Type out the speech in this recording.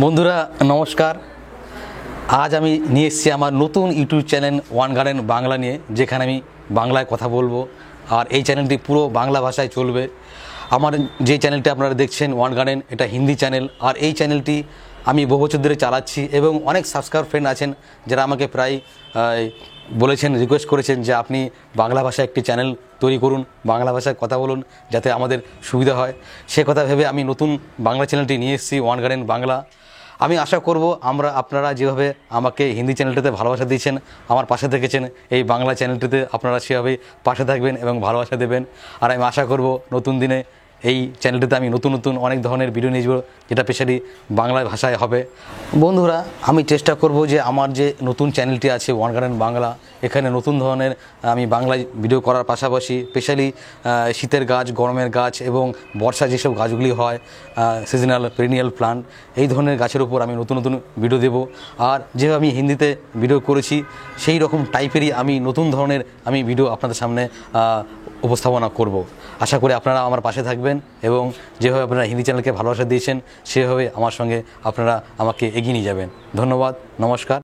বন্ধুরা নমস্কার। আজ আমি নিয়ে এসেছি আমার নতুন YouTube channel one garden Bangla নিয়ে, যেখানে আমি বাংলায় কথা বলবো। আর এই চ্যানেলটি পুরো বাংলা ভাষায় চলবে। আমার যে চ্যানেলটি আপনারা দেখছেন ওয়ান গার্ডেন, এটা হিন্দি চ্যানেল। আর এই চ্যানেলটি আমি বহু বছর ধরে চালাচ্ছি এবং অনেক সাবস্ক্রাইবার ফ্রেন্ড আছেন যারা আমাকে প্রায় বলেছেন, রিকোয়েস্ট করেছেন যে আপনি বাংলা ভাষায় একটি চ্যানেল তৈরি করুন, বাংলা ভাষায় কথা বলুন, যাতে আমাদের সুবিধা হয়। সে কথা ভেবে আমি নতুন বাংলা চ্যানেলটি নিয়ে এসেছি, ওয়ান গার্ডেন বাংলা। আমি আশা করব আপনারা যেভাবে আমাকে হিন্দি চ্যানেলটিতে ভালোবাসা দিয়েছেন, আমার পাশে থেকেছেন, এই বাংলা চ্যানেলটিতে আপনারা সেভাবেই পাশে থাকবেন এবং ভালোবাসা দেবেন। আর আমি আশা করব নতুন দিনে এই চ্যানেলটিতে আমি নতুন নতুন অনেক ধরনের ভিডিও নিয়ে যাবো, যেটা স্পেশালি বাংলা ভাষায় হবে। বন্ধুরা, আমি চেষ্টা করব যে আমার যে নতুন চ্যানেলটি আছে ওয়ান গার্ডেন বাংলা, এখানে নতুন ধরনের আমি বাংলায় ভিডিও করার পাশাপাশি স্পেশালি শীতের গাছ, গরমের গাছ এবং বর্ষা যেসব গাছগুলি হয়, সিজনাল পেরিনিয়াল প্লান্ট, এই ধরনের গাছের উপর আমি নতুন নতুন ভিডিও দেব। আর যেভাবে আমি হিন্দিতে ভিডিও করেছি সেই রকম টাইপেরই আমি নতুন ধরনের ভিডিও আপনাদের সামনে উপস্থাপনা করব। আশা করি আপনারা আমার পাশে থাকবেন এবং যেভাবে আপনারা হিন্দি চ্যানেলকে ভালোবাসা দিয়েছেন সেভাবে আমার সঙ্গে আপনারা আমাকে এগিয়ে নিয়ে যাবেন। ধন্যবাদ, নমস্কার।